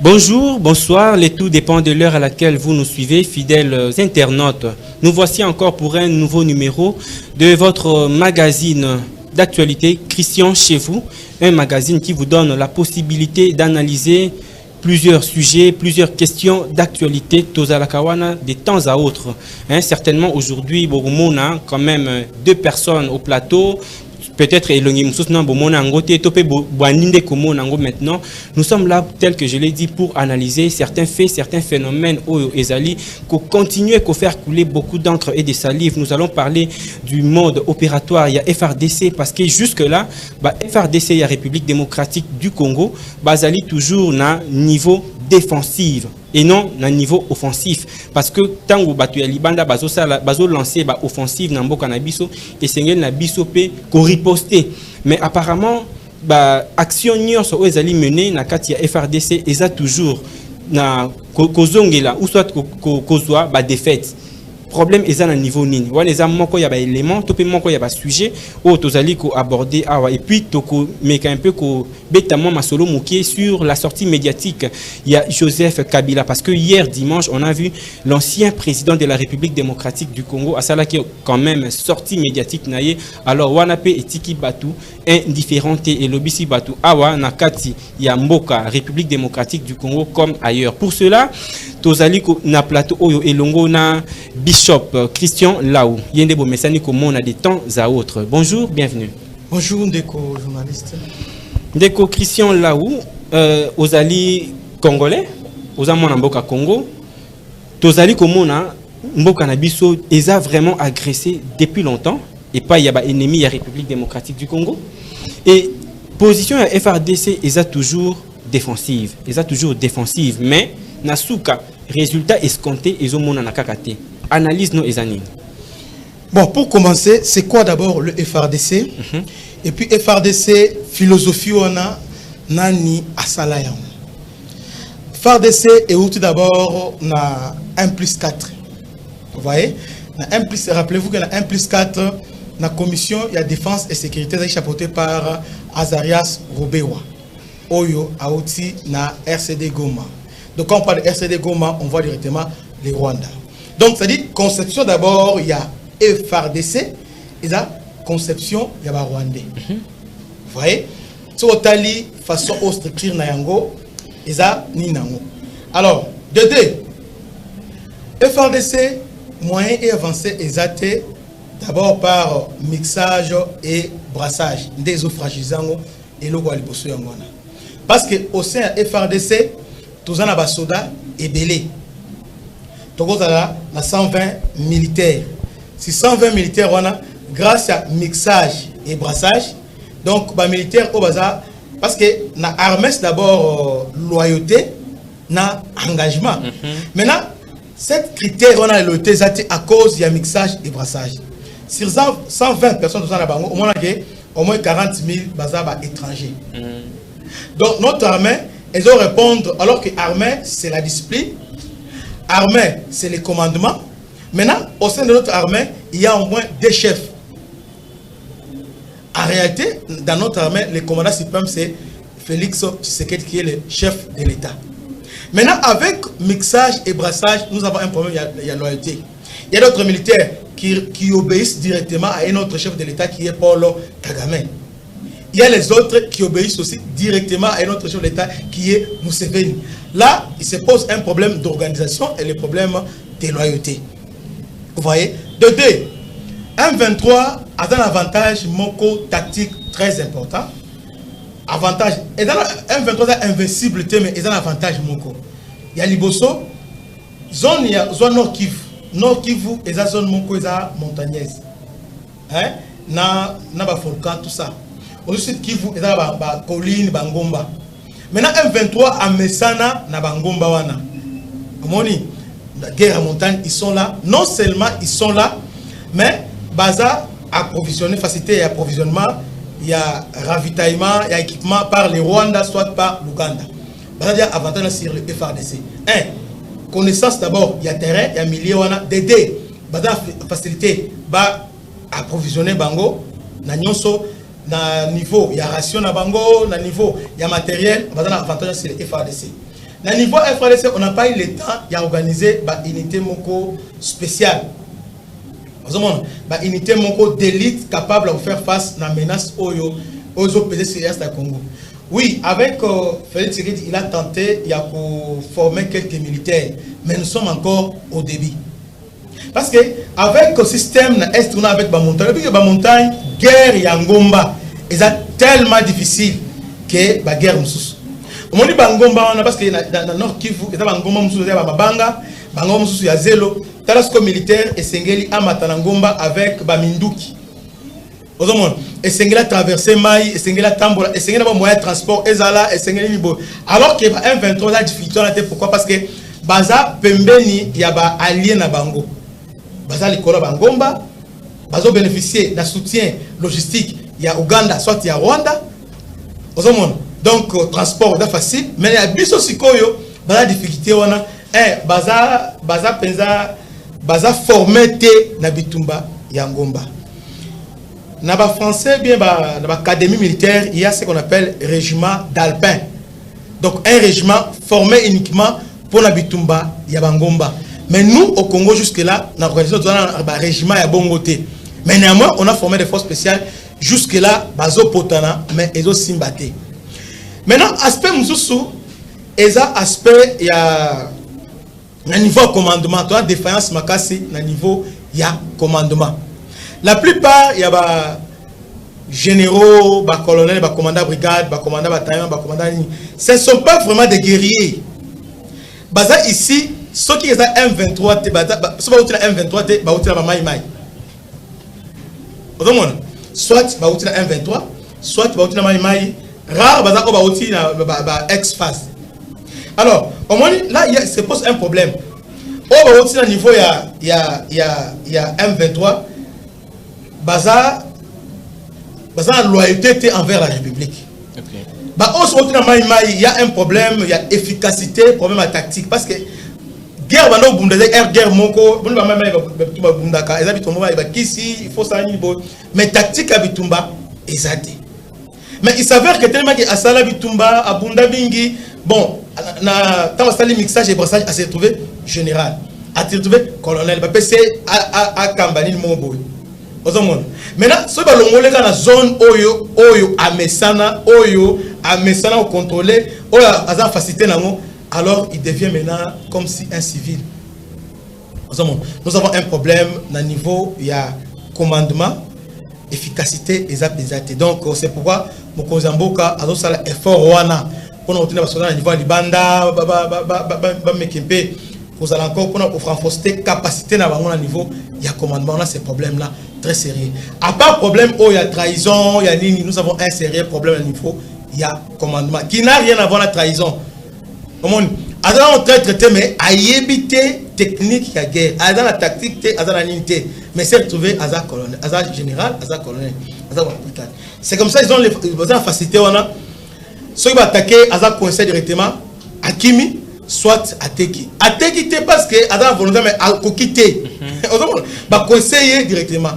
Bonjour, bonsoir, les tout dépend de l'heure à laquelle vous nous suivez, fidèles internautes. Nous voici encore pour un nouveau numéro de votre magazine d'actualité Christian chez vous, un magazine qui vous donne la possibilité d'analyser plusieurs sujets, plusieurs questions d'actualité Tozalakawana de temps à autre. Certainement aujourd'hui, on a quand même deux personnes au plateau. Peut-être maintenant. Nous sommes là, tel que je l'ai dit, pour analyser certains faits, certains phénomènes au Ezali, qu'on continue à faire couler beaucoup d'encre et de salive. Nous allons parler du mode opératoire. Il y a FRDC, parce que jusque-là, FRDC, il y a République démocratique du Congo, Bazali toujours na niveau défensif et non à niveau offensif, parce que tant que batu ya libanda bazo lancer ba offensive na mboka na biso et sengel na biso pe ko riposter, mais apparemment action nyonso o ezali mené na kati ya FRDC eza toujours na kozongela ou soit kozwa ba défaite. Problème est à un niveau nini. Ouais, les amants il y a des éléments, tout le monde il y a des sujets. Oh, tozali ko aborder et puis toko mais un peu ko bêtement ma solo mouké sur la sortie médiatique. Il y a Joseph Kabila, parce que hier dimanche on a vu l'ancien président de la République démocratique du Congo à Sala qui quand même sortie médiatique naie. Alors Wanape et Tiki Batu indifférenté et lobisi Batu awa nakati ya mboka République démocratique du Congo comme ailleurs. Pour cela tozali ko na plateau oyo elongo na Bishop Christian Laou. Yende bo mesani comme on a des temps à autres. Bonjour, bienvenue. Bonjour Ndeko, journaliste. Ndeko Christian Laou, ozali congolais, ozamona mboka Congo. Tozali komona mboka na biso eza vraiment agressé depuis longtemps et pas il y a ba ennemi ya République démocratique du Congo. Et position ya FRDC eza toujours défensive, mais nasuka résultat escompté ezomona na kakate. Analyse nos examines. Bon, pour commencer, c'est quoi d'abord le FRDC? Et puis FRDC, philosophie on a nani asalayan. FRDC est où tout d'abord na 1+4. Vous voyez? Rappelez-vous que na 1+4, la commission il y a défense et sécurité chapeautée par Azarias Robewa. Oyo Aouti na RCD Goma. Donc quand on parle de RCD Goma, on voit directement les Rwandais. Donc, ça dit conception d'abord, il y a FRDC, et la conception, il y a Rwandais. Vous voyez? Si on tali façon au structure Nayango, et ça, ni Nango. Alors, de deux, FRDC, moyen et avancé, exacté d'abord par mixage et brassage des eaux fragilisants et le Gualibosso Yangona. Parce qu'au sein de FRDC, tous en a soda et belé. Donc, on a 120 militaires. Si 120 militaires, on a, grâce à mixage et brassage, donc, les militaires, parce que l'armée, c'est d'abord loyauté, engagement. Maintenant, cette critère, on a la loyauté à cause du mixage et brassage. Sur 120 personnes, au moins 40 000 étrangers. Donc, notre armée, elles doivent répondre, alors que l'armée, c'est la discipline. Armée, c'est le commandement. Maintenant, au sein de notre armée, il y a au moins deux chefs. En réalité, dans notre armée, le commandant suprême, c'est Félix Tshisekedi qui est le chef de l'État. Maintenant, avec mixage et brassage, nous avons un problème, il y a loyauté. Il y a d'autres militaires qui obéissent directement à un autre chef de l'État qui est Paul Kagame. Il y a les autres qui obéissent aussi directement à un autre chef de l'État qui est Museveni. Là, il se pose un problème d'organisation et le problème de loyauté. Vous voyez? De deux, M23 a un avantage moko tactique très important. Avantage. Et dans M23 est invincible, mais il y a un avantage moko. Il y a Liboso, zone Nord Kivu. Nord Kivu, il y a zone moko montagneuse. Hein? Na volcan, tout ça. Ensuite, Kivu, il y a colline, Bangomba. Maintenant, M23 à Messana, na Bangomba wana. Moni, la guerre à montagne, ils sont là. Non seulement ils sont là, mais Baza approvisionné, facilité et approvisionnement, il y a ravitaillement, il y a équipement par les Rwandais, soit par l'Ouganda. Baza a avantage sur le FRDC. Connaissance d'abord, il y a terrain, il y a milieu wana. Dédé, Baza facilité, ba approvisionner Bango, na nyonso. Na niveau, il y a ration na bango, na niveau, il y a matériel, on va donner avantage sur le FRDC. Na niveau FRDC, on n'a pas eu le temps d'organiser une unité moko spéciale. Une unité moko d'élite capable de faire face à la menace aux OPC sur l'Est du Congo. Oui, avec Félix Tshisekedi, il a tenté de former quelques militaires, mais nous sommes encore au début. Parce que avec le système Est, on a avec la montagne, guerre Yangomba, c'est tellement difficile que la guerre Moussous. On dit Bangomba, parce que dans le Nord Kivu, il y a Bangomba Moussous, il y a Bangomba Moussous, il y a Zélo, Talasco militaire et Sengeli Amatanangomba avec Baminduki. Et Sengeli a traversé Maï, et Sengeli a Tambola, et Sengeli a moyen de transport, et Zala, et Sengeli Nibo. Alors que M23 a difficulté, pourquoi? Parce que Baza Pembeni, il y a allié na Bango. Baza Likola Bangomba, Baza bénéficier d'un soutien logistique, il y a Ouganda, soit il y a Rwanda. Donc, transport est facile, mais il y a Bisso Sikoyo, Baza difficulté, on a Baza Penza, Baza formé na Bitumba, Yangomba. Dans les Français, bien, dans l'académie militaire, il y a ce qu'on appelle régiment d'alpins. Donc, un régiment formé uniquement pour la Bitumba, Yabangomba. Mais nous, au Congo, jusque-là, dans l'organisation, on a un régiment Yabongoté. Mais néanmoins, on a formé des forces spéciales. Jusque-là, Bazo Potana, mais ils ont Simbaté. Maintenant, aspect Moussoussou, il y a aspect, il y a un niveau de commandement. Tu as défaillance, Makassi, un niveau, il y a commandement. La plupart, il y a des généraux, des colonels, des commandants de brigade, des commandants de bataillon, des commandants de... Ce ne sont pas vraiment des guerriers. Baza ici, ceux qui sont M23, ceux qui sont M23, ils sont Maï Maï. Soit ils sont M23, soit ils sont Maï Maï. Rare, ils sont ex-phase. Alors, au moins, là, il se pose un problème. Au niveau, il y a M23. Baza loyauté envers la République. Okay. Il y a un problème, il y a efficacité, problème à tactique. Parce que guerre, guerre, il faut ça. Mais tactique à Bitumba, mais il s'avère que tellement que Asala Bitumba, à Bunda Bingi, bon, dans le mixage et brassage, à se retrouver général, à se retrouver colonel, c'est à Kambani Moboy. Maintenant, si vous avez une zone Oyo Amesana au contrôlé, Oyo a facilité, alors il devient maintenant comme si un civil. Nous avons un problème au niveau, il y a commandement, efficacité et exact. Donc c'est pourquoi Mokozamboka a un effort pour nous obtenir au niveau de Libanda, vous allez encore pour renforcer la capacité au niveau, il y a commandement, on a ces problèmes-là très sérieux. À part problème, il y a trahison, il y a ligne, nous avons un sérieux problème au niveau, il y a commandement, qui n'a rien à voir avec la trahison. On traité, mais à éviter technique, il y a guerre, à la tactique, à la unité, mais c'est retrouvé à la colonel, à la général, à la colonel, à la capitaine. C'est comme ça ils ont les facilités, on a ceux qui vont attaquer à la conseil directement, à Kimi, soit à Teki. À Teki, parce que à la volonté, mais à quitter. On va conseiller directement.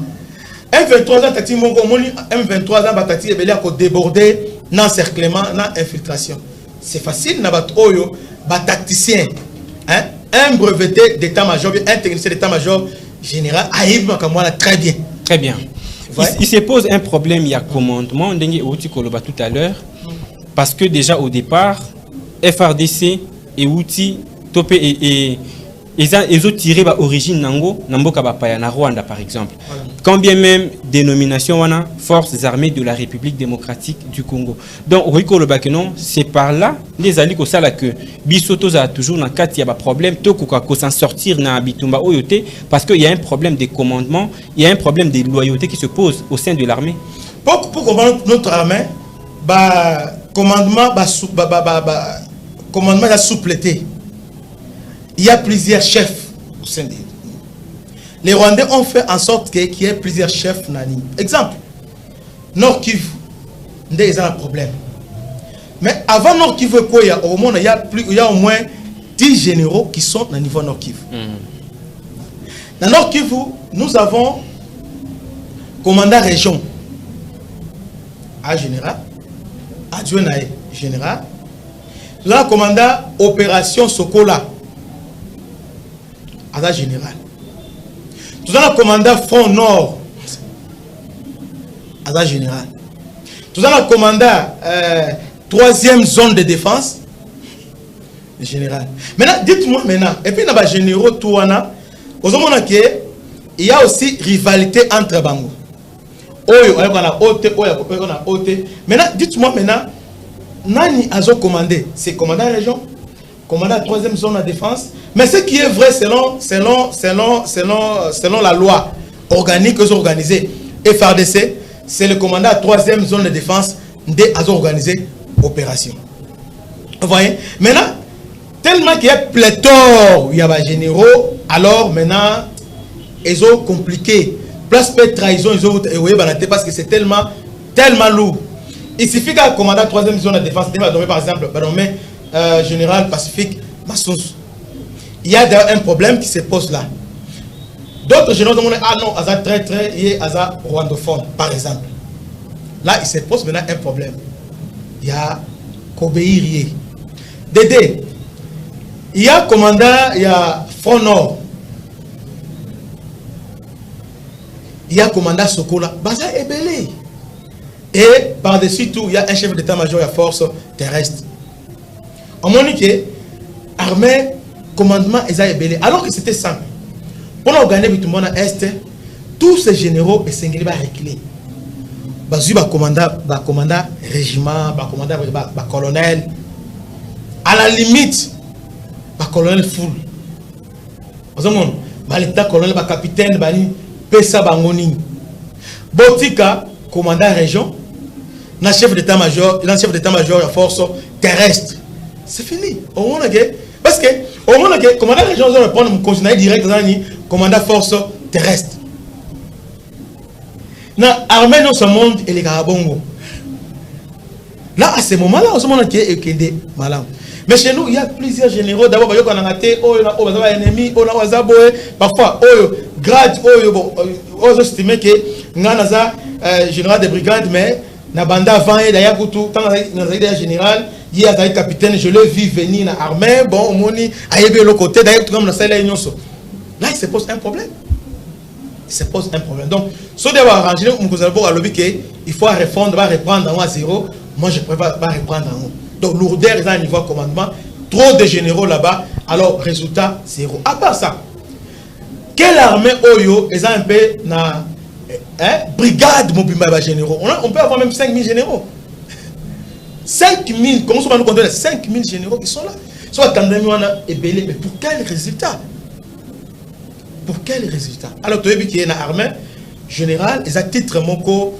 M23 ans, tactique, M23 ans, tactique, il y a déborder, l'encerclement, l'infiltration. C'est facile, un tacticien, un breveté d'état-major, un technicien d'état-major général, très bien. Très bien. Il se pose un problème, il y a commandement, tout à l'heure, parce que déjà au départ, FRDC et outils topé et ils ont tiré l'origine Nango, Namboka Bapaya, na Rwanda par exemple. Voilà. Quand bien même dénomination wana forces armées de la République démocratique du Congo. Donc Riko le Bakenon, c'est par là les alliés au sala que Bisoto a toujours dans quatre il y a un problème to ko s'en sortir na Bitumba Oyote parce qu'il y a un problème de commandement, il y a un problème de loyauté qui se pose au sein de l'armée. Pour comprendre notre armée, commandement commandement la soupleté. Il y a plusieurs chefs au sein des... Les Rwandais ont fait en sorte qu'il y ait plusieurs chefs. Exemple, Nord Kivu, il y a un problème. Mais avant Nord Kivu, il y a au moins 10 généraux qui sont au niveau Nord Kivu. Dans Nord Kivu, nous avons commandant région, à général, adjoint général, Là, commandant opération Sokola. Aza général. Tout ça, le commandant Front Nord. Aza général. Tout ça, le commandant 3e zone de défense. Général. Maintenant, dites-moi maintenant. Et puis, il y a des généraux, tout il y a aussi rivalité entre Bango. Maintenant, dites-moi maintenant. Nani Azo commandé, c'est commandant région, commandant 3e zone de défense. Mais ce qui est vrai selon la loi organique que j'ai organisée, FRDC, c'est le commandant 3e zone de défense de Azo organisé opération. Vous voyez? Maintenant, tellement qu'il y a pléthore, il y a des généraux, alors maintenant, ils ont compliqué. Place de trahison, ils ont parce que c'est tellement lourd. Il suffit qu'un commandant 3e zone de défense, par exemple, général Pacifique Massous. Il y a d'ailleurs un problème qui se pose là. D'autres généraux disent ah non, Aza très il est Aza rwandophone, par exemple. Là, il se pose maintenant un problème. Il y a Kobéirié. Dédé. Il y a commandant, il y a Front Nord. Il y a commandant Sokola. Baza Ebele. Et par-dessus tout, il y a un chef d'état-major de la force terrestre. On m'a dit que l'armée, commandement, ils ont ébélé. Alors que c'était simple. Pour organiser tout le monde à Est, tous ces généraux et singuliers vont reculer. Bazu va commandant régiment, va commandant colonel. À la limite, va colonel full. Vous avez l'état colonel, va capitaine, va pesa bangoni. Botika, commandant région. Dans chef d'état-major de la force terrestre. C'est fini. Parce que au moment que commandant région va prendre mon conseiller direct dans commandant force terrestre. Dans l'armée dans ce monde et les Garabongo. Là à ce moment-là, on se demande qui est Kende Malam. Mais chez nous, il y a plusieurs généraux. D'abord, il y a un ennemi, parfois, grade, on estime que Nganaza général de brigade, mais Nabanda avant et d'ailleurs, quand général, il y a un capitaine, je l'ai vu venir dans l'armée, bon, moni, aïe, l'autre côté, d'ailleurs, tout comme dans celle-là, là, il se pose un problème. Il se pose un problème. Donc, si on doit arranger, il faut reprendre à zéro. Moi, je préfère pas reprendre en haut. Donc, lourdeur est à un niveau de commandement. Trop de généraux là-bas. Alors, résultat, zéro. À part ça, quelle armée Oyo est un peu na brigade mobile généraux? On peut avoir même 5000 généraux. 5000, comment on va nous compter 5000 généraux qui sont là. Soit Kandamiwana est belé, mais pour quel résultat? Pour quel résultat? Alors, tu as vu qu'il y a une armée générale, ils ont titre moko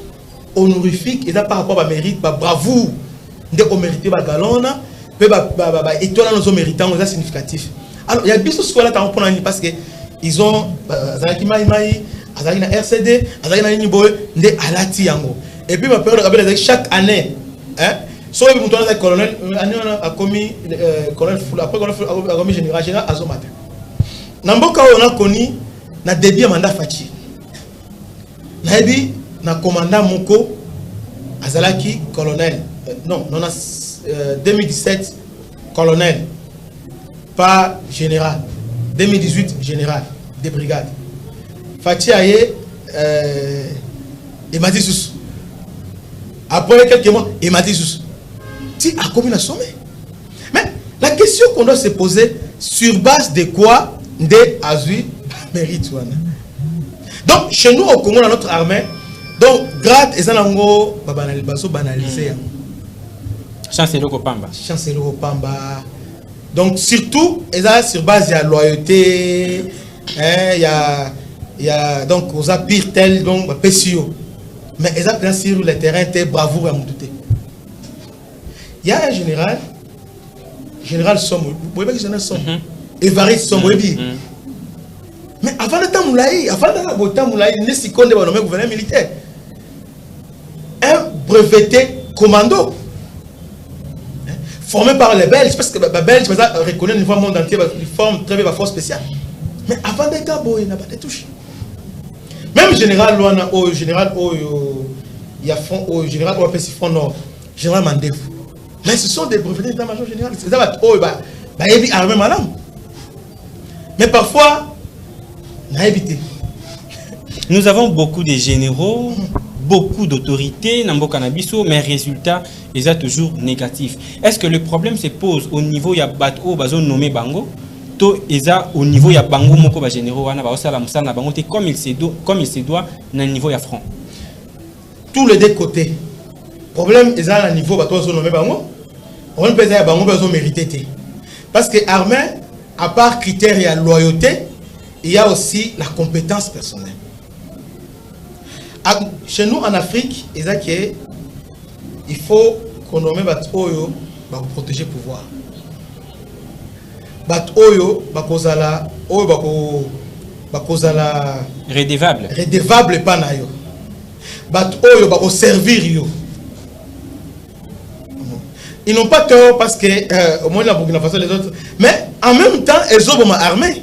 honorifique, ils ont par rapport à mérite, par bravoure. Dès qu'on mérite les galons, et toi là nous méritons, c'est significatif. Alors il y a des choses là parce que ils ont RCD, et puis ma période chaque année, soit le colonel a commis colonel après colonel a commis général Azomata. Namboka on a connu na début mandat Fachi. Na commandant Moko Azalaki colonel. Non, 2017 colonel, pas général. 2018 général des brigades. Fatih Aye et Matissous. Après quelques mois, et Matissous. Tu as commis un sommet. Mais la question qu'on doit se poser, sur base de quoi des Azui mérite. Donc, chez nous au Congo, dans notre armée, donc, grade et Zanango, banalisé. Chancelier Kopamba. Chancelier Kopamba. Donc, surtout, sur base de la loyauté, il y a donc, aux pire tel, donc, PCO. Mais ils ont sur le terrain, bravoure à Moutouté. Il y a un général Somo. Vous voyez que général Somo. Évariste Somo. Mais avant le temps Moulaï, avant le temps Moulaï, il n'est pas nommé gouverneur militaire. Un breveté commando. Formé par les Belges, parce que les Belges reconnaissent au niveau monde entier, ils forment très bien la force spéciale. Mais avant des gars, il n'a pas de touche. Même général Luana, général il y a général Front Nord, général Mandef. Mais ce sont des professionnels d'état-major général. C'est ça, armée madame. Mais parfois, on a évité. Nous avons beaucoup de généraux, beaucoup d'autorités, mais résultat, ils sont toujours négatifs. Est-ce que le problème se pose au niveau de Bato Bazo nommé Bango, au niveau de Bango Moko ba généraux, comme il se doit, au niveau de front? Tous les deux côtés. Le problème est à niveau Bato Bazo nommé Bango. On peut dire Bango Bazo mérité. Parce que l'armée, à part critères et loyauté, il y a aussi la compétence personnelle. Chez nous en Afrique, il faut qu'on nomme Batoyo pour protéger le pouvoir. Batoyo, redevable. Redevable pas na yo. Batoyo, pour servir yo. Ils n'ont pas tort parce que, au moins la Burkina Faso, les autres, mais en même temps, ils ont armé.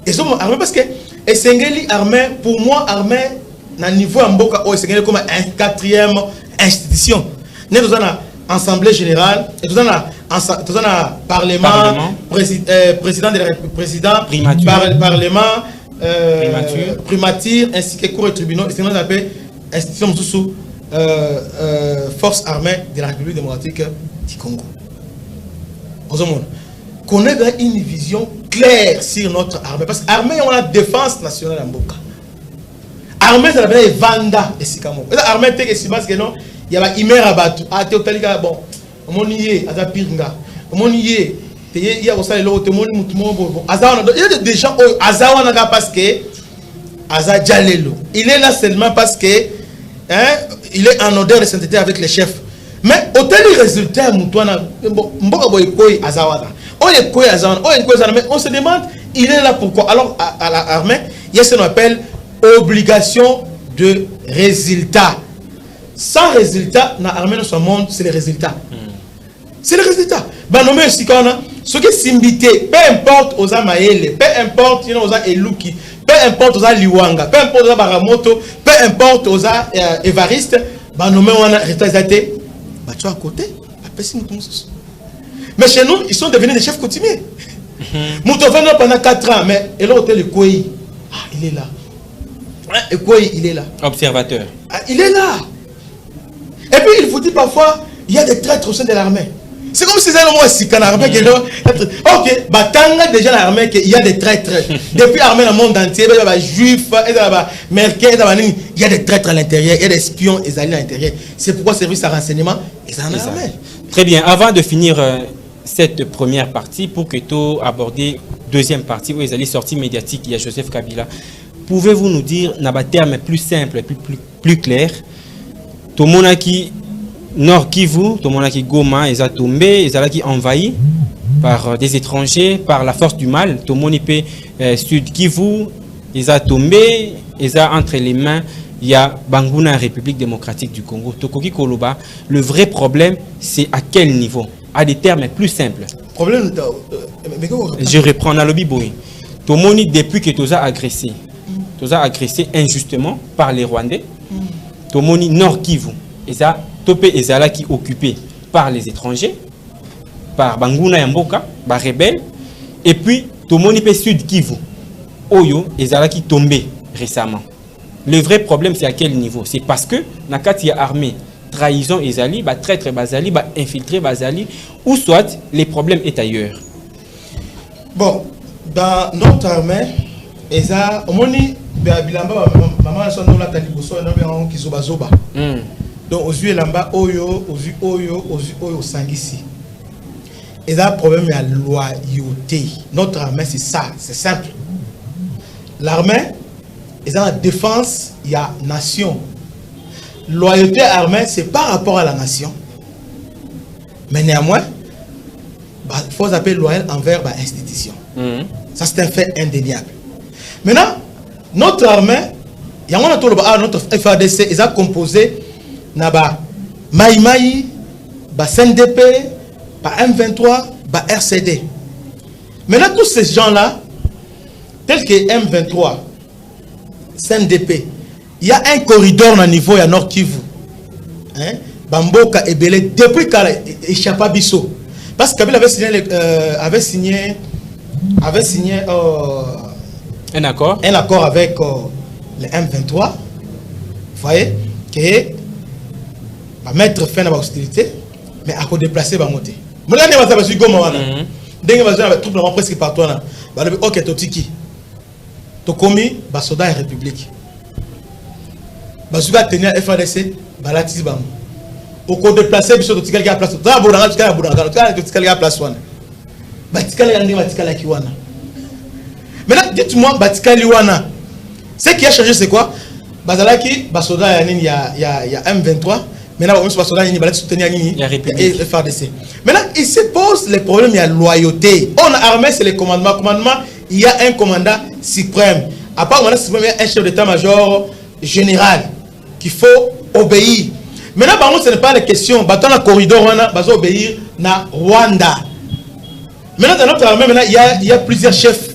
Ils ont armé parce que, et Sengeli armé, pour moi, armé, à niveau Mboka, c'est comme une quatrième institution. Nous avons une assemblée générale, nous avons un parlement, président de la République, président, parlement, primature, ainsi que cour et tribunaux. C'est ce qu'on appelle institution sous force armée de la République démocratique du Congo. Qu'on ait une vision claire sur notre armée. Parce que l'armée, on a la défense nationale en Mboka. L'armée, c'est la Vanda et Sikamo. L'armée, c'est parce que non, il y a une imère à battre. Ah, tu as bon, on y est, à Pirnga. On y est, il y a aussi l'autre, il y a des gens, parce que Aza Djalelo. Il est là seulement parce que il est en odeur de sainteté avec les chefs. Mais au tel résultat, on se demande, il est là pourquoi? Alors, à l'armée, il y a ce qu'on appelle obligation de résultat. Sans résultat, dans l'armée de son monde, c'est le résultat. C'est le résultat. Ben, nommé aussi quand on a ce qui est simbité, peu importe aux Amaele, peu importe aux Eluki, peu importe aux Liwanga, peu importe aux Baramoto, peu importe aux Évariste, ben, nommé on a résulté. Ben, tu es à côté, mais chez nous, ils sont devenus des chefs coutumiers. Moutofen pendant 4 ans, mais et l'autre, le Koué, il est là. Et Koué, il est là. Observateur. Il est là. Et puis, il vous dit parfois, il y a des traîtres au sein de l'armée. C'est comme si c'était le mot Sikan l'armée. Ok, Batanga déjà l'armée, il y a des traîtres. Depuis l'armée dans le monde entier, il y a des juifs, il y a des traîtres à l'intérieur, il y a des espions à l'intérieur. C'est pourquoi le service de renseignement est en armée. Très bien. Avant de finir cette première partie, pour que tu abordes deuxième partie, où ils allaient sortir médiatique, il y a Joseph Kabila. Pouvez-vous nous dire, dans un terme plus simple, plus clair, tout le monde qui Nord Kivu, tout le monde qui Goma, ils ont tombé, ils ont envahi par des étrangers, par la force du mal. Tout le monde peut Sud Kivu, ils ont tombé, ils ont entre les mains, il y a Bangouna, République démocratique du Congo. Tokoki Koloba, le vrai problème, c'est à quel niveau? À des termes plus simples. Problème, je reprends dans le biboui. Tout le monde, depuis que tu as agressé, injustement par les Rwandais, tout le monde, Nord Kivu, ils ont topé et Zala qui occupé par les étrangers, par Bangouna Yamboka, par rebelles, et puis tout le monde peut Sud Kivu, Oyo et Zala qui tombé récemment. Le vrai problème, c'est à quel niveau? C'est parce que Nakati y a armée, trahison et Zali, traître Bazali, infiltré Bazali, ou soit les problèmes est ailleurs. Bon, dans notre armée, et ça, au moins, maman a son nom là, Taliboso, et Kizobazoba. Donc, aux yeux lamba, oyo, sangisi. Et ça, le problème est la loyauté. Notre armée, c'est ça, c'est simple. L'armée, et ça, la défense, il y a nation. Loyauté armée, c'est par rapport à la nation. Mais néanmoins, il faut s'appeler loyal envers l'institution. Ça, c'est un fait indéniable. Maintenant, notre armée, il y a notre FADC, ils ont composé Naba Maïmaï, CNDP, M23, RCD. Maintenant, tous ces gens-là, tels que M23, CNDP, il y a un corridor au niveau de Nord Kivu. Bamboka et Belé depuis Kala échappa Bisso. Parce que Kabila avait signé un accord avec le M23. Vous voyez que va mettre fin à l'hostilité, mais à déplacer va monter. Moi, je vais vous dire dès que vous avez troupe presque partout là, ok, totiki. To commis ba soldat république. Ba suba tenir FADC, ba latisi ba. Au ko déplacer biso to tikali ka place. Ta bouranga tikali bouranga, to tikali ka place wana. Ba tikali andi ba tikali ki wana. Maintenant, dites-moi ba tikali wana. Ce qui a changé c'est quoi? Bazalaki ba soldat il y a M23. Maintenant, on se passe là, il va soutenir le FARDC. Maintenant, il se pose les problèmes, il y a loyauté. On a armé, c'est le commandement. Commandement, il y a un commandant suprême. À part le commandant suprême, il y a un chef d'état-major général qu'il faut obéir. Maintenant, ce n'est pas la question. Dans le corridor, on va obéir à Rwanda. Maintenant, dans notre armée, il y a plusieurs chefs.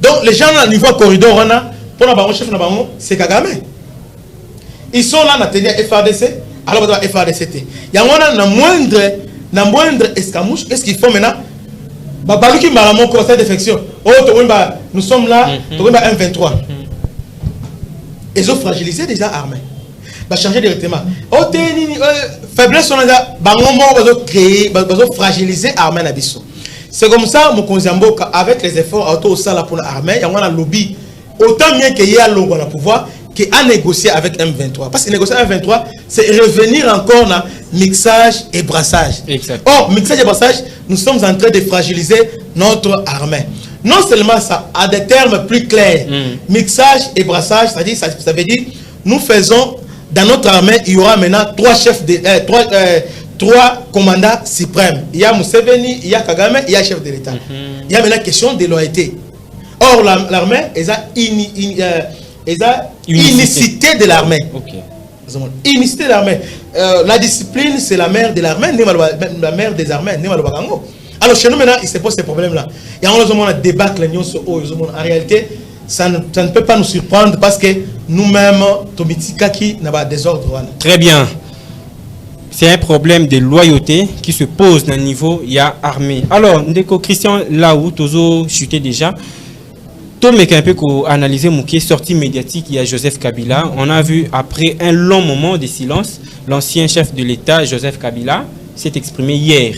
Donc, les gens, au niveau corridor, on a, pour le chef, c'est Kagame. Ils sont là, on a FARDC, alors on va FARDC. Il y a un moindre escamouche. Qu'est-ce qu'ils font maintenant? Babaluki Malamon, conseil défection. Oh, nous sommes là, M23. Ils ont fragilisé déjà l'armée. Ils ont changé directement. Oh, faiblesse, on a créé, ils ont fragilisé l'armée. C'est comme ça, mon Konzambo, avec les efforts autour de pour l'armée, il y a un lobby. Autant bien qu'il y a le pouvoir, qui a négocié avec M23. Parce que négocier avec M23, c'est revenir encore dans mixage et brassage. Exact. Or, mixage et brassage, nous sommes en train de fragiliser notre armée. Non seulement ça, à des termes plus clairs, mixage et brassage, c'est-à-dire, ça veut dire, nous faisons, dans notre armée, il y aura maintenant trois commandants suprêmes. Il y a Museveni, il y a Kagame, il y a chef de l'État. Il y a maintenant question de loyauté. Or, l'armée, elle a unicité de l'armée. Okay. Unicité de l'armée. La discipline, c'est la mère de l'armée, la mère des armées. Alors chez nous maintenant, il se pose ces problèmes-là. Il y a un débat en réalité, ça ne peut pas nous surprendre parce que nous-mêmes, Tomitikaki n'a pas désordre. Très bien. C'est un problème de loyauté qui se pose dans le niveau il y a armée. Alors, Ndeko Christian, là où Tozo chutait déjà, Tom est un peu analysé mon qui est sorti médiatique, il y a Joseph Kabila. On a vu après un long moment de silence, l'ancien chef de l'État, Joseph Kabila, s'est exprimé hier.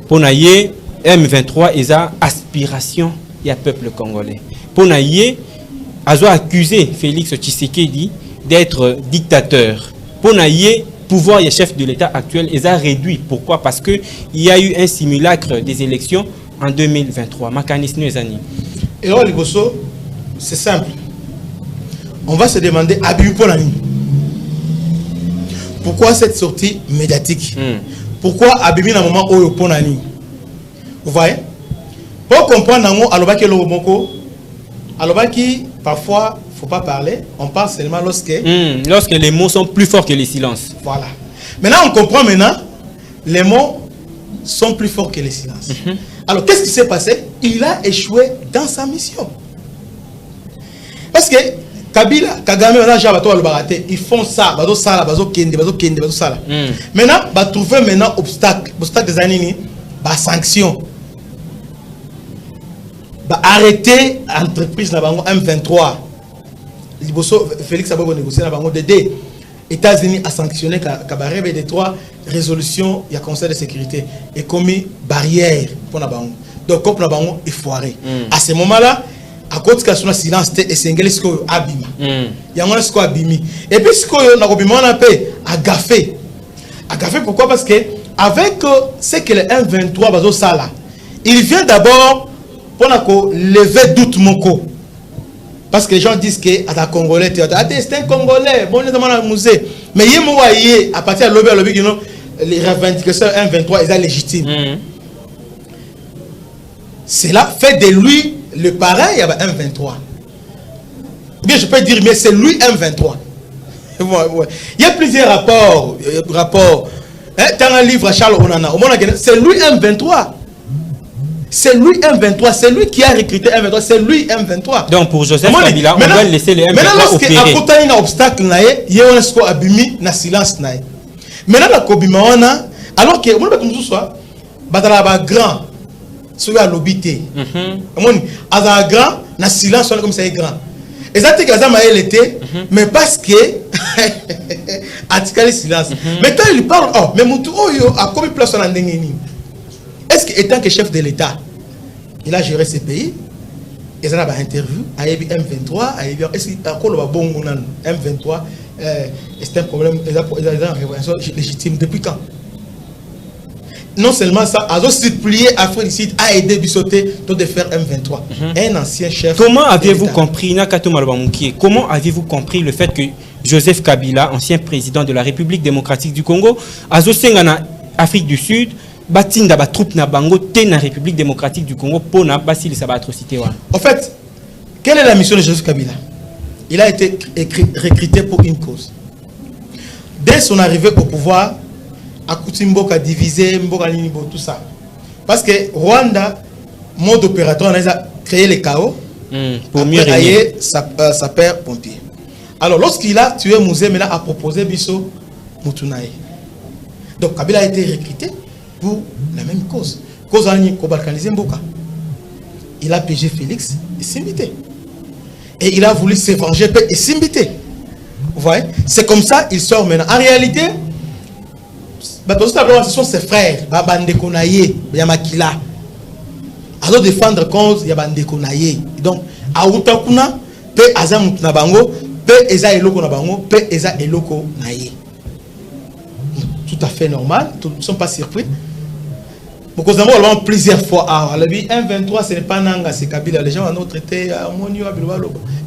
Pour naïe, M23 est à aspiration, il y a peuple congolais. Pour naïe, a accusé Félix Tshisekedi d'être dictateur. Pour naïe, pouvoir il y a chef de l'État actuel est à réduit. Pourquoi? Parce que il y a eu un simulacre des élections en 2023. Makanisme Nezani. Et là, c'est simple. On va se demander pourquoi cette sortie médiatique? Pourquoi Abimi na moment où Ponani? Vous voyez? Pour comprendre, parfois, il ne faut pas parler. On parle seulement lorsque les mots sont plus forts que les silences. Voilà. Maintenant, on comprend maintenant. Les mots sont plus forts que les silences. Alors, qu'est-ce qui s'est passé? Il a échoué dans sa mission. Parce que Kabila, Kagame, ils font ça, maintenant, ils trouver maintenant obstacle des années, sanction. Arrêter l'entreprise M23. Félix a négocié les États-Unis a sanctionné Kabarebe des 3 résolutions du Conseil de sécurité et commis barrière pour la banque. Donc, comme la banque est foiré. À ce moment-là, à cause de la silence, c'est un ce qu'on a abîmé. Il y a un ce qu'on a abîmé. Et puis, ce qu'on a abîmé, on a payé à gaffer. À gaffer, pourquoi? Parce que, avec ce que le M23 va faire là, il vient d'abord pour lever doute moko. Parce que les gens disent que à Congolais, c'est un Congolais, bon, on est dans le musée. Mais à partir de l'obé, les revendications M23 sont légitimes. Cela fait de lui le pareil à M23. Bien, je peux dire, mais c'est lui M23. Il y a plusieurs rapports. Dans un livre à Charles Onana, c'est lui M23. c'est lui M23, c'est lui qui a recruté M23, c'est lui M23. Donc pour Joseph Kabila, on doit laisser les M23 opérer. Maintenant, lorsqu'il y a un obstacle, il y a un abimi na silence. Maintenant, la Kobima, alors que on peut soit grand, celui à l'obité. À grand, na silence, comme ça est grand. Et ça, c'est que était, mais parce que a silence. Mais quand il parle, oh, mais Moutou, a combien de place en Ndengeni? Est-ce qu'étant que chef de l'État, il a géré ce pays? Et ça a une interview, il y a M23, est-ce qu'il y a un bon M23? C'est un problème, il y a une révolution légitime. Depuis quand? Non seulement ça, a supplié Afrique du Sud à aider Bissoté de faire M23. Un ancien chef. Comment avez-vous compris, comment avez-vous compris le fait que Joseph Kabila, ancien président de la République démocratique du Congo, a en Afrique du Sud, batinda ba troupe na bango té na République démocratique du Congo pour na basili sa atrocité wa. En fait, quelle est la mission de Joseph Kabila? Il a été recruté pour une cause. Dès son arrivée au pouvoir, Akutimboka divisé, Mboka Linibo, tout ça. Parce que Rwanda, mode opératoire, on a créé le chaos pour mieux régner sa père pompier. Alors lorsqu'il a tué Mouzé, il a proposé Bisso Moutunaï. Donc Kabila a été recruté pour la même cause. Cause en balkaniser Mboka. Il a pégé Félix et Simbité. Et il a voulu se venger et Simbité. Vous voyez? C'est comme ça il sort maintenant. En réalité, ce sont ses frères. Bandekonaye, Yamakila. À défendre cause, Yabandekonaye. Donc, à Outakuna, Pe Azam Nabango, Pe Eza Eloko Nabango, Pe Eza Eloko Naye. Tout à fait normal, nous ne sommes pas surpris. Nous avons plusieurs fois. Le M23, ce n'est pas Nanga, c'est Kabila. Les gens ont traité à Monio,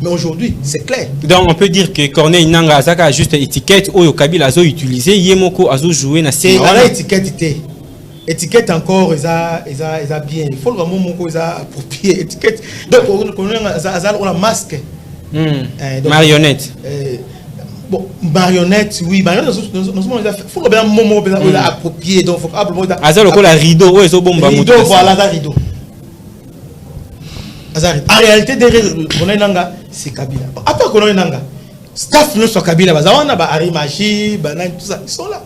mais aujourd'hui, c'est clair. Donc, on peut dire que Corneille Nanga Azaka a juste étiquette où Kabila a utilisé, Yemoko a joué na série. On a étiquette. Étiquette encore, ils ont bien. Il faut le moment où ils ont approprié étiquette. Donc, on a un masque. Marionnette. Bon, marionnette, oui, marionnette, il faut bien un moment où il a approprié. Donc, il faut que la rideau, rideau, voilà, la rideau. En réalité, derrière Nanga, c'est Kabila. Après Konoye Nanga, staff ne soit Kabila, on a Arimachi, Banan, tout ça, ils sont là.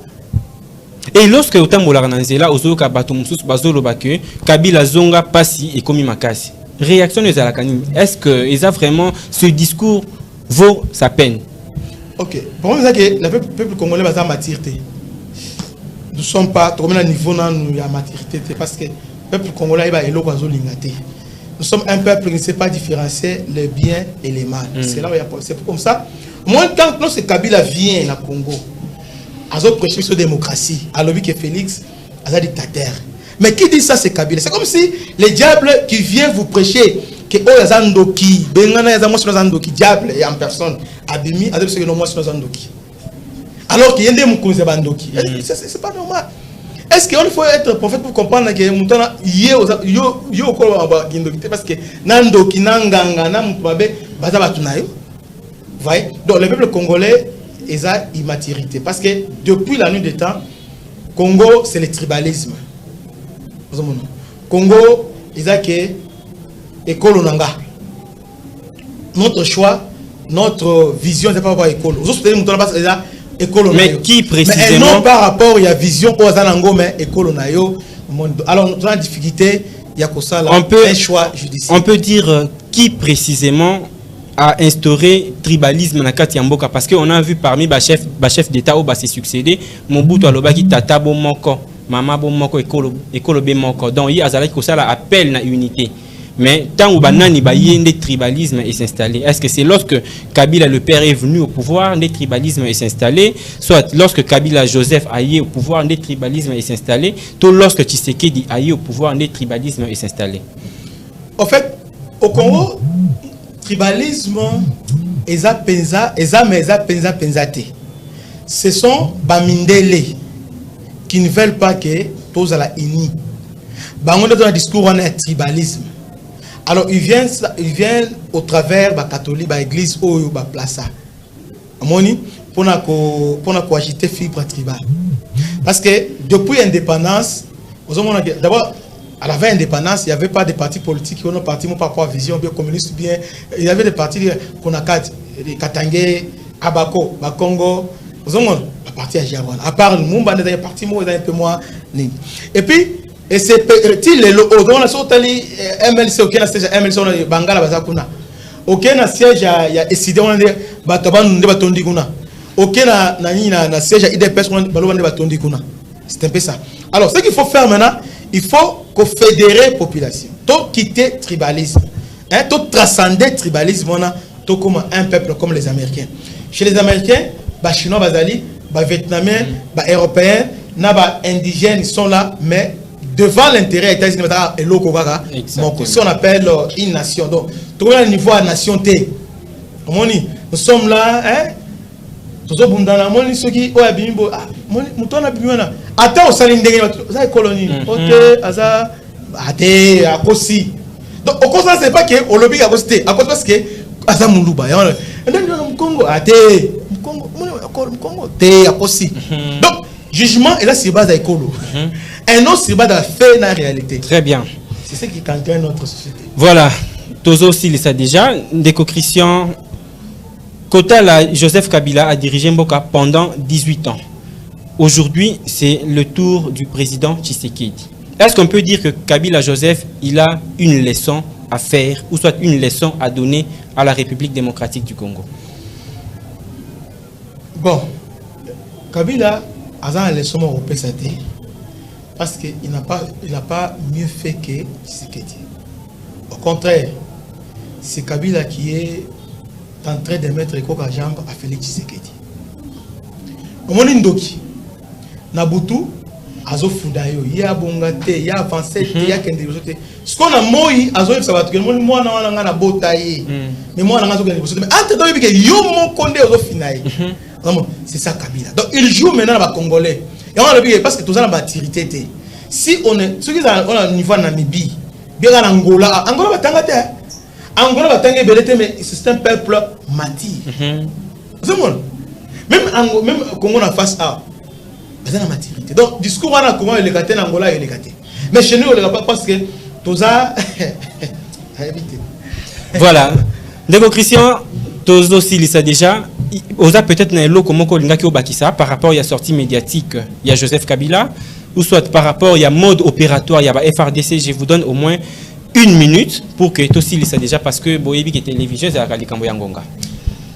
Et lorsque vous avez dit là, vous avez dit Kabila Zonga Passi et Komi Makasi. Réaction de Zalakani, est-ce qu'ils ont vraiment ce discours vaut sa peine? Ok. Pour moi, le peuple congolais va maturité. Nous ne sommes pas trop à niveau de la maturité parce que le peuple congolais va éloigner. Nous sommes un peuple qui ne sait pas différencier le bien et le mal. C'est là où il y a c'est comme ça. Moi, quand lorsque Kabila vient au Congo, à prêcher sur la démocratie, à l'objet que Félix est un dictateur. Mais qui dit ça, c'est Kabila. C'est comme si les diables qui viennent vous prêcher que Oyazandoki, Bengana Yazandoki, diable et en personne, Abimi, Adep se nomme Zandoki. Alors qu'il y a des Moukouzé Bandoki. C'est pas normal. Est-ce qu'il faut être prophète pour comprendre que Moutana yo parce que Nandoki Nanganga Namutbabe Bazabatunayo. Vous voyez? Donc le peuple congolais est à immaturité. Parce que depuis la nuit des temps, Congo c'est le tribalisme. Congo, ils ont que école nanga. Notre choix, notre vision, c'est pas avoir école. Mais qui précisément? Mais non par rapport à la vision aux Anango, mais école nayo. Alors, nous avons la difficulté, il y a ça là. Un choix judiciaire. On peut dire qui précisément a instauré tribalisme na kati ya mboka parce qu'on a vu parmi les chefs d'État où s'est succédé Mobutu alobaki tata bo moko. Maman bon moko écolo be moko donc il y a azalaki ko sala appel na unité mais tant où banani ba yende tribalisme est s'installé. Est-ce que c'est lorsque Kabila le père est venu au pouvoir le tribalisme est s'installé, soit lorsque Kabila Joseph a eu au pouvoir le tribalisme est s'installé, tout lorsque Tshisekedi a eu au pouvoir le tribalisme est s'installé? En fait au Congo tribalisme eza penza penzate. Ce sont bamindele qui ne veulent pas que tous à la unis. Dans le discours, on a un tribalisme. Alors, ils viennent au travers de la catholique, de l'église, ou de la place. Pour agiter fibre tribale. Parce que depuis l'indépendance, d'abord, à la veille indépendance, il n'y avait pas de partis politiques qui ont un parti par rapport à vision, bien communiste, bien. Il y avait des partis qu'on a les Katangé, Abako, Bakongo, la partie à Giawana. À part le Mumba, il y a un parti un peu moins. Et puis, et c'est le on a sorti MLC, ok, MLC, on a Bangala, Bazakuna. Ok, na siège, il y a décidé, on a dit, Bataban, on a dit, ok, na siège, il y a des personnes, on a dit, c'est un peu ça. Alors, ce qu'il faut faire maintenant, il faut fédérer la population. Tout quitter le tribalisme. Tout transcender le tribalisme, tout comme un peuple comme les Américains. Chez les Américains, les Chinois, les Vietnamiens, les Européens, les indigènes, ils sont là, mais devant l'intérêt des États-Unis, si on appelle une nation. Donc, tout le niveau de la nation T. Nous sommes là, hein? Attends, au salin de colonie. Donc, au contraire, c'est pas que au lobby a posté. À cause parce que Asa Muluba. Congo, Congo, donc, jugement est là sur base d'écolo. Un autre sur base de fait la réalité. Très bien. C'est ce qui cancre notre société. Voilà. Tozo aussi le sait déjà. Déco Christian. Kota, Joseph Kabila a dirigé Mboka pendant 18 ans. Aujourd'hui, c'est le tour du président Tshisekedi. Est-ce qu'on peut dire que Kabila Joseph, il a une leçon à faire, ou soit une leçon à donner à la République démocratique du Congo? Bon, Kabila a une leçon au PSAT parce qu'il n'a pas mieux fait que Tshisekedi. Au contraire, c'est Kabila qui est en train de mettre les coques à jambe à Félix Tshisekedi. Au moment Ndoki, Nabutu, Azo Fudayo, il y a Bongate, il y a avancé, il y a Kendi. Ce qu'on a moi, Azo Sabato, moi, on a botaye. Mais moi, on a mais entre deux, il y a Yomo Konde Azo Finaï. C'est ça Kabila. Donc il joue maintenant à Congolais. Et on a le parce que tout ça, on a maturité. Si on est, ceux qui ont un niveau en Namibie, bien en Angola, Angola va t'engager. Angola va t'engager, mais c'est un peuple mature. Même Congo en face A, c'est la maturité. Donc, discours on a comment il est gâté en Angola, il est gâté. Mais chez nous, on ne l'a pas parce que tout ça. Voilà. Ndeko Christian, tous aussi, il sait déjà. Osa peut-être n'a l'eau comme Kolingaki Obakisa par rapport à la sortie médiatique, il y a Joseph Kabila, ou soit par rapport il y a mode opératoire, il y a FRDC. Je vous donne au moins 1 minute pour que tous il sait déjà parce que Boyebi qui est télévision, c'est à Ngonga.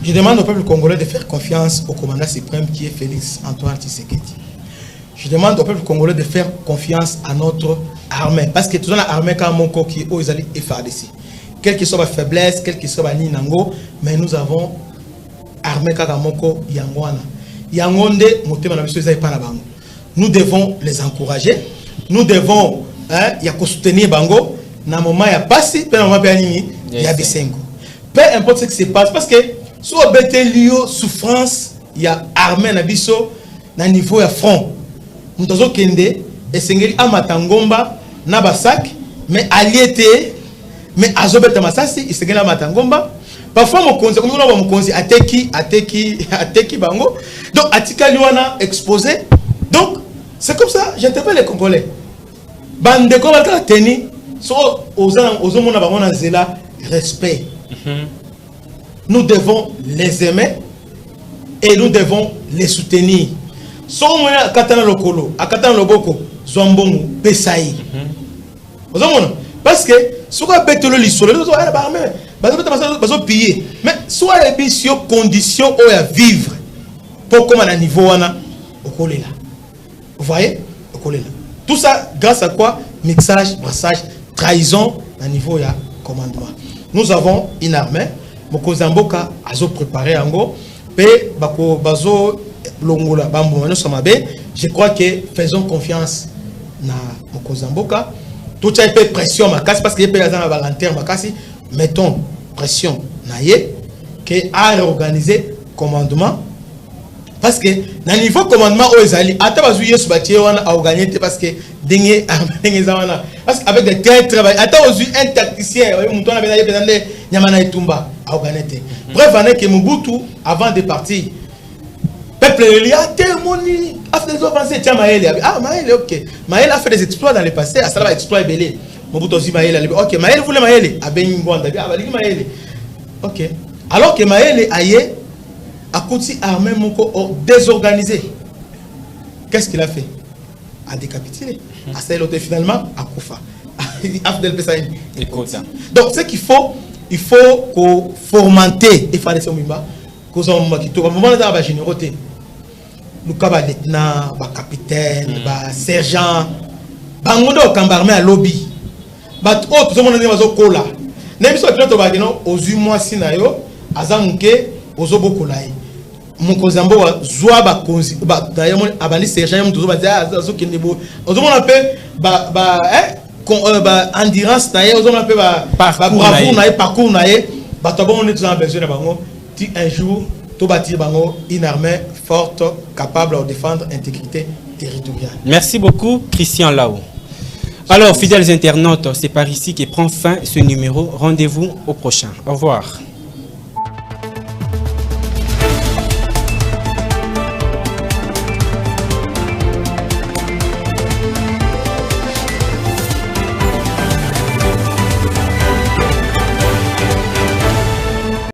Je demande au peuple congolais de faire confiance au commandant suprême qui est Félix Antoine Tshisekedi. Je demande au peuple congolais de faire confiance à notre armée. Parce que tout le monde a armée comme Moko qui est aux FARDC. Quelle que soit ma faiblesse, quelle que soit ma Ninango, mais nous avons armée comme Moko Yangwana. Yangonde, nous devons les encourager. Nous devons soutenir Bango. Dans le moment, il y a Passi, il y a Bissengo. Peu importe ce qui se passe, parce que soit Betelio, souffrance, il y a armée Nabiso, dans niveau de front. Nous avons Kende, et Sengeli Amatangomba, Nabasak, mais Aliété, mais Azobet Masasi, il Sengeli Amatangomba. Parfois, mon conseil, comme nous avons mon conseil, Ateki Bango. Donc, Atika Luana exposé. Donc, c'est comme ça, j'interpelle les Congolais. Bande de Congolais, Teni, aux hommes, on a respect. Nous devons les aimer et nous devons les soutenir. Si on a Katana Lokolo, a Katana Loboko, Zombongo, Pesaï. Parce que si on a bêté le lissole, on a pillé. Mais soit les conditions où à vivre pour comme à un niveau au collé là. Vous voyez? Au collé là. Tout ça grâce à quoi? Mixage, brassage, trahison à niveau ya commandement. Nous avons une armée. Mokozamboka a préparé en go. Pe bako bazo longola bambo je crois que faisons confiance na Mokozamboka. Tout ça peut pression ma casse parce que peut dans la volontaire ma casse. Mettons pression na ye que a réorganiser commandement parce que na niveau commandement aux ali ata bazuye subatié wana a organiser parce que dingue zawana parce qu'avec des terres travail ata ozu un tacticien muto na bena yepezande nyamana etumba a organiser bref année que Mobutu avant de partir Peuple, il y a témoigné. Après des avancées, tiens, Maël. Ah, Maël, ok. Maël a fait des exploits dans le passé. À ça va exploit belé. Mobutu aussi Maël. Ok, Maël voulait Maël. Ah, ben, Maël. Ok. Alors que Maël aïe a continué armé désorganisé. Qu'est-ce qu'il a fait? A décapité. A celle finalement à Koufa. Donc, c'est qu'il faut, il faut fomenter et faire des choses. Nous avons des générosité. Nous avons des lieutenants, des capitaines, des sergents. Nous avons des à lobby. Nous avons des gens qui sont là. Nous avons des gens qui sont là. Nous avons Mokozambo zoa ba konzi ba d'ailleurs abali sergent mutuzo ba dia azo kinebo ozomo na pe ba endurance na ye ozomo na pe ba bravoure na ye parcours na ye ba to bon on est toujours en besoin na bango ti un jour to bâtir bango une armée forte capable de défendre l'intégrité territoriale. Merci beaucoup Christian Lao. Alors fidèles internautes, c'est par ici que prend fin ce numéro. Rendez-vous au prochain. Au revoir.